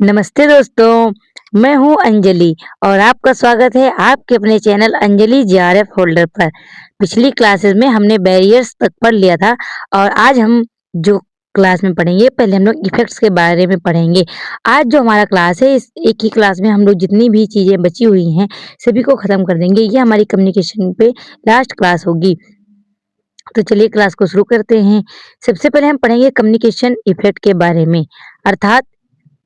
नमस्ते दोस्तों, मैं हूँ अंजलि और आपका स्वागत है आपके अपने चैनल अंजलि जीआरएफ होल्डर पर। पिछली क्लासेस में हमने बैरियर्स तक पढ़ लिया था और आज हम जो क्लास में पढ़ेंगे पहले हम लोग इफेक्ट्स के बारे में पढ़ेंगे। आज जो हमारा क्लास है इस एक ही क्लास में हम लोग जितनी भी चीज़ें बची हुई हैं सभी को ख़त्म कर देंगे। ये हमारी कम्युनिकेशन पे लास्ट क्लास होगी। तो चलिए क्लास को शुरू करते हैं। सबसे पहले हम पढ़ेंगे कम्युनिकेशन इफेक्ट के बारे में अर्थात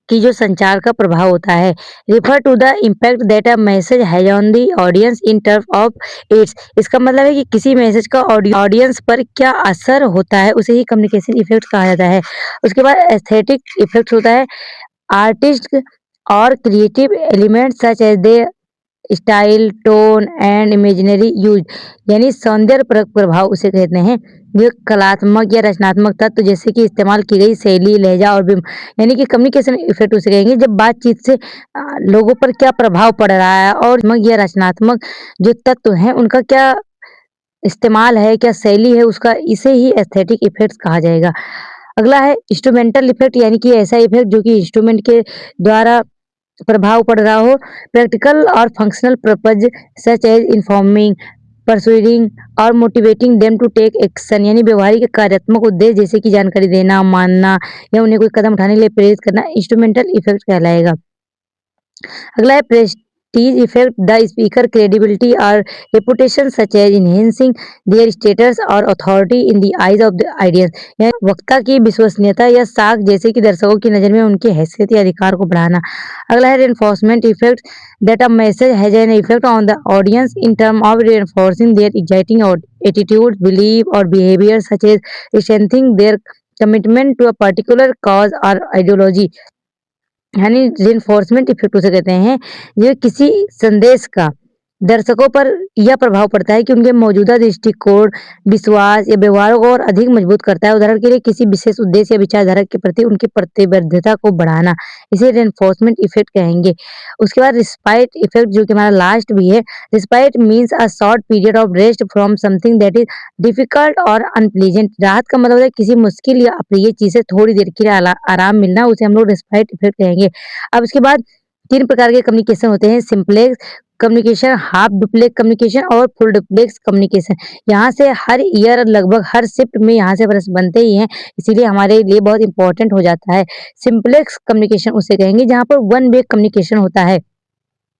कि जो संचार का प्रभाव होता है। Refer to the impact that a message has on the audience in terms of its. इसका मतलब है कि किसी मैसेज का ऑडियंस पर क्या असर होता है उसे ही कम्युनिकेशन इफेक्ट कहा जाता है। उसके बाद एस्थेटिक इफेक्ट होता है। आर्टिस्ट और creative elements such as the style, tone and imaginary use यानी सौंदर्य प्रभाव उसे कहते हैं। ये कलात्मक या रचनात्मक तत्व जैसे कि इस्तेमाल की गई शैली, लहजा और यानी कि कम्युनिकेशन इफेक्ट उसे कहेंगे जब बातचीत से लोगों पर क्या प्रभाव पड़ रहा है और या रचनात्मक जो तत्व हैं उनका क्या इस्तेमाल है, क्या शैली है उसका, इसे ही एस्थेटिक इफेक्ट्स कहा जाएगा। अगला है इंस्ट्रूमेंटल इफेक्ट यानी कि ऐसा इफेक्ट जो कि इंस्ट्रूमेंट के द्वारा प्रभाव पड़ रहा हो। प्रैक्टिकल और functional purpose such as informing, persuading और motivating them to take action यानी व्यवहारिक कार्यात्मक उद्देश्य जैसे कि जानकारी देना, मानना या उन्हें कोई कदम उठाने के लिए प्रेरित करना इंस्ट्रूमेंटल इफेक्ट कहलाएगा। अगला है prestige effect the speaker credibility और reputation such as enhancing their status और authority in the eyes of the audience यानी वक्ता की विश्वसनीयता या साख जैसे कि दर्शकों की नजर में उनकी हैसियत या अधिकार को बढ़ाना। अगला है reinforcement effect that a message has an effect on the audience in term of reinforcing their exciting attitude believe और behaviour such as strengthening their commitment to a particular cause और आइडियोलॉजी यानी रिइंफोर्समेंट इफेक्ट उसे कहते हैं। ये किसी संदेश का दर्शकों पर यह प्रभाव पड़ता है कि उनके मौजूदा दृष्टिकोण, विश्वास या व्यवहारों को और अधिक मजबूत करता है। उदाहरण के लिए किसी विशेष उद्देश्य या विचारधारा के प्रति उनकी प्रतिबद्धता को बढ़ाना, इसे रिइंफोर्समेंट इफेक्ट कहेंगे। उसके बाद रिस्पाइट इफेक्ट जो कि हमारा लास्ट भी है। Respite means a short period of rest from something that is difficult और अनप्लीजेंट। राहत का मतलब है किसी मुश्किल या अप्रिय चीज से थोड़ी देर के लिए आराम मिलना, उसे हम लोग रिस्पाइट इफेक्ट कहेंगे। अब उसके बाद 3 प्रकार के कम्युनिकेशन होते हैं, simplex communication, half duplex communication और फुल डुप्लेक्स कम्युनिकेशन। यहाँ से हर ईयर लगभग हर शिफ्ट में यहाँ से प्रश्न बनते ही हैं, इसीलिए हमारे लिए बहुत इंपॉर्टेंट हो जाता है। सिंप्लेक्स कम्युनिकेशन उसे कहेंगे जहाँ पर वन वे कम्युनिकेशन होता है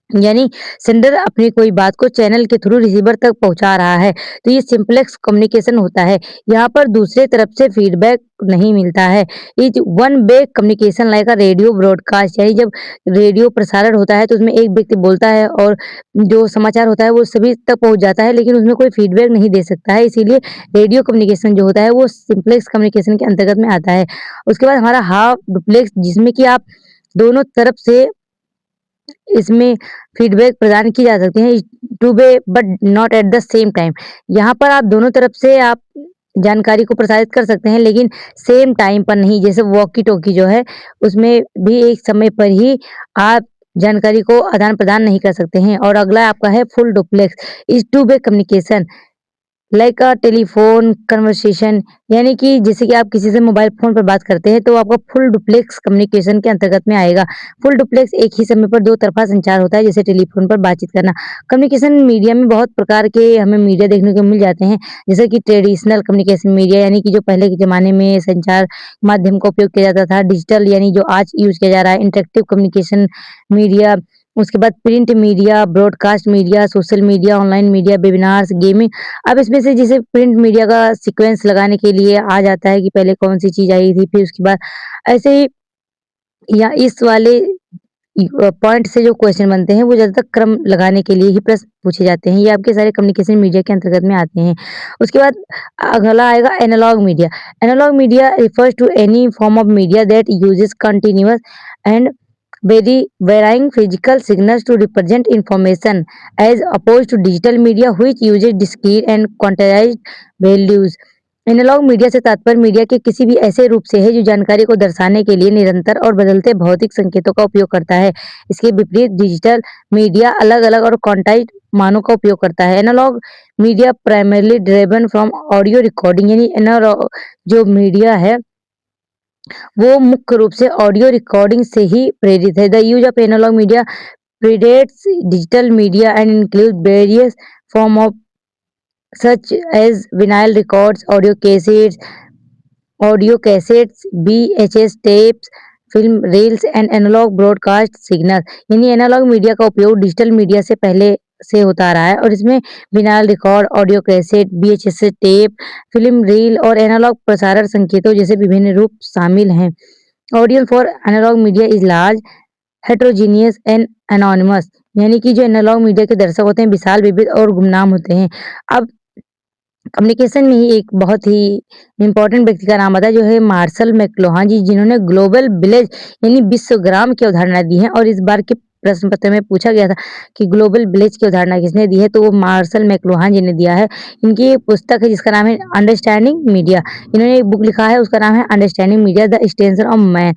यानी सेंडर अपनी कोई बात को चैनल के थ्रू रिसीवर तक पहुंचा रहा है, तो ये सिंप्लेक्स कम्युनिकेशन होता है। यहाँ पर दूसरे तरफ से फीडबैक नहीं मिलता है। Is one way communication like a radio broadcast यानी जब रेडियो प्रसारण होता है तो उसमें एक व्यक्ति बोलता है और जो समाचार होता है वो सभी तक पहुंच जाता है लेकिन उसमें कोई फीडबैक नहीं दे सकता है, इसीलिए रेडियो कम्युनिकेशन जो होता है वो सिंप्लेक्स कम्युनिकेशन के अंतर्गत में आता है। उसके बाद हमारा हाफ डुप्लेक्स जिसमें कि आप दोनों तरफ से इसमें फीडबैक प्रदान की जा सकती है to be but not at the same time. यहाँ पर आप दोनों तरफ से आप जानकारी को प्रसारित कर सकते हैं लेकिन सेम टाइम पर नहीं, जैसे वॉकी टॉकी जो है उसमें भी एक समय पर ही आप जानकारी को आदान प्रदान नहीं कर सकते हैं। और अगला आपका है full duplex is two way communication like a telephone conversation यानी कि जैसे कि आप किसी से मोबाइल फोन पर बात करते हैं तो आपका फुल डुप्लेक्स कम्युनिकेशन के अंतर्गत में आएगा। फुल डुप्लेक्स एक ही समय पर दो तरफा संचार होता है जैसे टेलीफोन पर बातचीत करना। कम्युनिकेशन मीडिया में बहुत प्रकार के हमें मीडिया देखने को मिल जाते हैं जैसे कि ट्रेडिशनल कम्युनिकेशन मीडिया यानी कि जो पहले के जमाने में संचार माध्यम का उपयोग किया जाता था। डिजिटल यानी जो आज यूज किया जा रहा है। इंटरेक्टिव कम्युनिकेशन मीडिया, उसके बाद print media, broadcast media, social media, online media, webinars, gaming. अब इसमें से जैसे प्रिंट मीडिया का सीक्वेंस लगाने के लिए आ जाता है कि पहले कौन-सी चीज़ आई थी, फिर उसके बाद ऐसे ही या इस वाले पॉइंट से जो क्वेश्चन बनते हैं वो ज़्यादातर क्रम लगाने के लिए ही प्रश्न पूछे जाते हैं। ये आपके सारे कम्युनिकेशन मीडिया के अंतर्गत में आते हैं। उसके बाद अगला आएगा analogue media. Analogue media refers to any form of media that uses continuous and varying physical signals to represent information as opposed to digital media which uses discrete and quantized values। Analogue media से तात्पर्य media के किसी भी ऐसे रूप से है जो जानकारी को दर्शाने के लिए निरंतर और बदलते भौतिक संकेतों का उपयोग करता है। इसके विपरीत डिजिटल मीडिया अलग-अलग और क्वांटाइज्ड मानों का उपयोग करता है। Analogue media primarily driven from audio recording यानी एनालॉग जो मीडिया है वो मुख्य रूप से ऑडियो रिकॉर्डिंग से ही प्रेरित है। The use of analogue media predates digital media and includes various form of such as vinyl records, audio cassettes, VHS tapes, film reels and analogue broadcast signal. यानी एनालॉग मीडिया का उपयोग डिजिटल मीडिया से पहले से होता आ रहा है और इसमें vinyl record, audio cassette, VHS tape, film reel और एनालॉग प्रसारण संकेतों जैसे विभिन्न रूप शामिल हैं। Audience for analogue media is large, heterogeneous and anonymous. यानी कि जो एनालॉग मीडिया के दर्शक होते हैं विशाल, विविध और गुमनाम होते हैं। अब कम्युनिकेशन में ही एक बहुत ही इम्पोर्टेंट व्यक्ति का नाम आता है जो है मार्शल मैक्लुहान जी, जिन्होंने ग्लोबल विलेज यानी विश्वग्राम की अवधारणा दी है। और इस बार के प्रश्न पत्र में पूछा गया था कि ग्लोबल विलेज की अवधारणा किसने दी है, तो वो मार्शल मैक्लुहान जी ने दिया है। इनकी एक पुस्तक है जिसका नाम है अंडरस्टैंडिंग मीडिया। इन्होंने एक बुक लिखा है उसका नाम है understanding media the extension of man.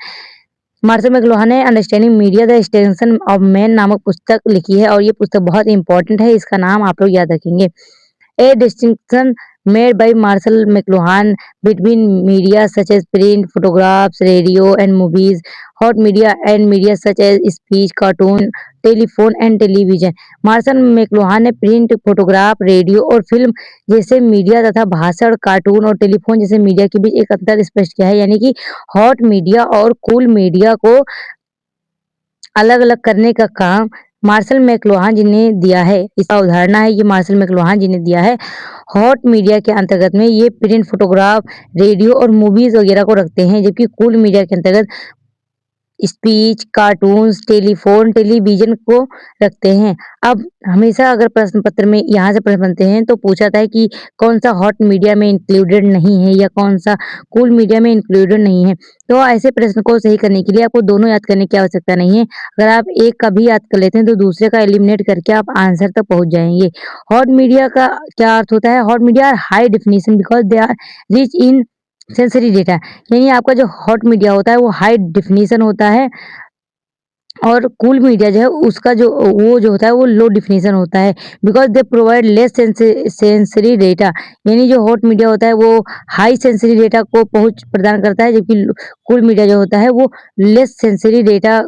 Marshall McLuhan ने understanding media the extension of man नामक पुस्तक लिखी है और ये पुस्तक बहुत इंपॉर्टेंट है। इसका नाम आप लोग याद रखेंगे। A distinction made by Marshall McLuhan between media such as print, photographs, radio, and movies, hot media, and media such as speech, cartoon, telephone and television. Marshall McLuhan ने प्रिंट, फोटोग्राफ, रेडियो और film जैसे media तथा भाषण, cartoon और telephone जैसे media के बीच एक अंतर स्पष्ट किया है। यानी कि हॉट मीडिया और कूल मीडिया को अलग-अलग करने का काम मार्शल मैक्लुहान जी ने दिया है। इसका उदाहरण है ये मार्शल मैक्लुहान जी ने दिया है। हॉट मीडिया के अंतर्गत में ये प्रिंट, फोटोग्राफ, रेडियो और मूवीज वगैरह को रखते हैं, जबकि कूल मीडिया के अंतर्गत स्पीच, कार्टून्स, टेलीफोन, टेलीविजन को रखते हैं। अब हमेशा अगर प्रश्न पत्र में यहाँ से प्रश्न बनते हैं तो पूछा जाता है कि कौन सा हॉट मीडिया में इंक्लूडेड नहीं है या कौन सा कूल मीडिया में इंक्लूडेड नहीं है। तो ऐसे प्रश्न को सही करने के लिए आपको दोनों याद करने की आवश्यकता नहीं है। अगर आप एक का भी याद कर लेते हैं तो दूसरे का एलिमिनेट करके आप आंसर तक पहुँच जाएँगे। हॉट मीडिया का क्या अर्थ होता है? Hot media are high definition because they are rich in sensory data. यानी आपका जो हॉट मीडिया होता है वो हाई डेफिनिशन होता है और कूल मीडिया जो है उसका जो वो जो होता है वो लो डेफिनिशन होता है, because they provide less sensory data. यानी जो हॉट मीडिया होता है वो हाई सेंसरी डेटा को पहुँच प्रदान करता है, जबकि कूल मीडिया जो होता है वो लेस सेंसरी डेटा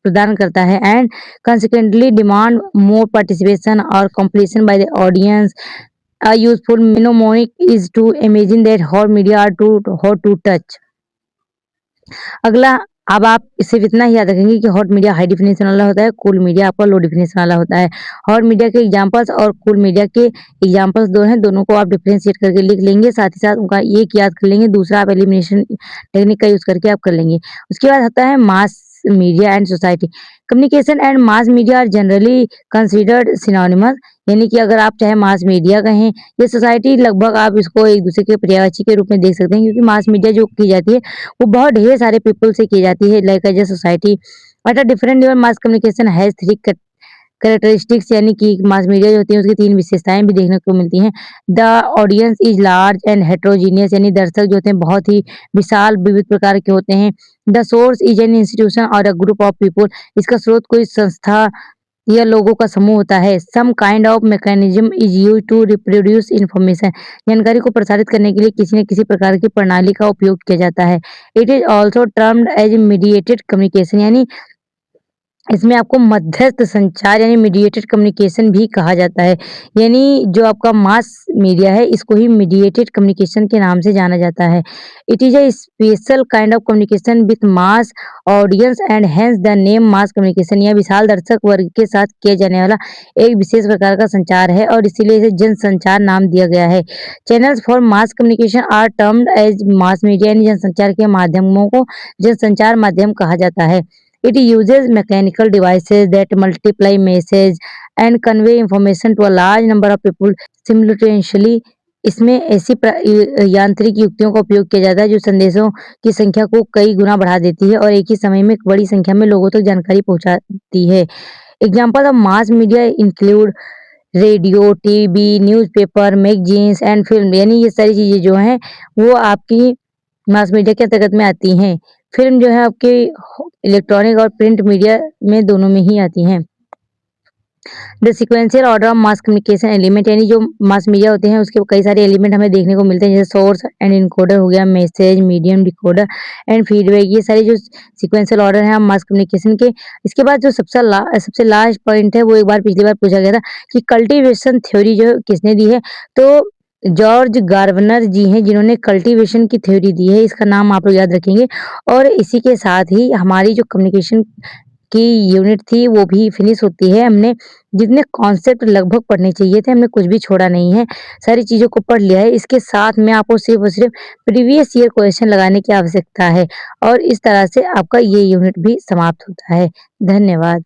प्रदान करता है and consequently demand more participation और completion by the audience. A useful mnemonic is to imagine that hot media are too hot to touch। अगला, अब आप सिर्फ इतना ही याद रखेंगे कि हॉट मीडिया हाई डेफिनेशन वाला होता है, कूल मीडिया आपका लो डेफिनेशन वाला होता है। हॉट मीडिया के एग्जांपल्स और कूल मीडिया के एग्जांपल्स दो हैं, दोनों को आप डिफरेंशिएट करके लिख लेंगे, साथ ही साथ उनका एक याद कर लेंगे, दूसरा आप एलिमिनेशन टेक्निक का यूज करके आप कर लेंगे। उसके बाद आता है mass media and society. Communication and mass media are generally considered synonymous. यानी कि अगर आप चाहे मास मीडिया कहें या सोसाइटी, लगभग आप इसको एक दूसरे के पर्यायवाची के रूप में देख सकते हैं, क्योंकि मास मीडिया जो की जाती है वो बहुत ढेर सारे पीपल से की जाती है, like as a society. But a different level mass communication has three characteristics. यानी कि मास मीडिया जो होती है उसकी तीन विशेषताएं भी देखने को मिलती हैं। The audience is large and heterogeneous. यानी दर्शक जो होते हैं बहुत ही विशाल विविध प्रकार के होते हैं। The source is an institution और अ ग्रुप ऑफ पीपल। इसका स्रोत कोई संस्था या लोगों का समूह होता है। Some kind of mechanism is use to reproduce information. जानकारी को प्रसारित करने के लिए किसी न किसी प्रकार की प्रणाली का उपयोग किया जाता है। It is also termed as mediated communication. यानी इसमें आपको मध्यस्थ संचार यानी मीडिएटेड कम्युनिकेशन भी कहा जाता है। यानी जो आपका मास मीडिया है इसको ही मीडिएटेड कम्युनिकेशन के नाम से जाना जाता है। It is a special kind of communication with mass audience and hence the name mass communication. यह विशाल दर्शक वर्ग के साथ किया जाने वाला एक विशेष प्रकार का संचार है और इसीलिए इसे जन संचार नाम दिया गया है। Channels for mass communication are termed as mass media. यानी जनसंचार के माध्यमों को जनसंचार माध्यम कहा जाता है। It uses mechanical devices that multiply message and convey information to a large number of people simultaneously। इसमें ऐसी यांत्रिक युक्तियों का उपयोग किया जाता है जो संदेशों की संख्या को कई गुना बढ़ा देती है और एक ही समय में एक बड़ी संख्या में लोगों तक जानकारी पहुंचाती है। Example of mass media include radio, TV, newspaper, magazines and film. यानी ये सारी चीजें जो हैं वो आपकी मास मीडिया के अंतर्गत में आती हैं। फिल्म जो है आपकी इलेक्ट्रॉनिक और प्रिंट मीडिया में दोनों में ही आती हैं। The sequential order of mass communication element, यानी जो मास मीडिया होते हैं उसके कई सारे एलिमेंट हमें देखने को मिलते हैं, जैसे सोर्स एंड इनकोडर हो गया, message, medium, decoder and feedback. ये सारे जो सीक्वेंशियल ऑर्डर है मास कम्युनिकेशन के। इसके बाद जो सबसे लास्ट पॉइंट है, वो एक बार पिछली बार पूछा गया था कि कल्टीवेशन थ्योरी जो किसने दी है, तो जॉर्ज गार्वनर जी हैं, जिन्होंने कल्टीवेशन की थ्योरी दी है। इसका नाम आप लोग याद रखेंगे। और इसी के साथ ही हमारी जो कम्युनिकेशन की यूनिट थी वो भी फिनिश होती है। हमने जितने कॉन्सेप्ट लगभग पढ़ने चाहिए थे, हमने कुछ भी छोड़ा नहीं है, सारी चीज़ों को पढ़ लिया है। इसके साथ में आपको सिर्फ़ और सिर्फ़ प्रीवियस ईयर क्वेश्चन लगाने की आवश्यकता है, और इस तरह से आपका ये यूनिट भी समाप्त होता है। धन्यवाद।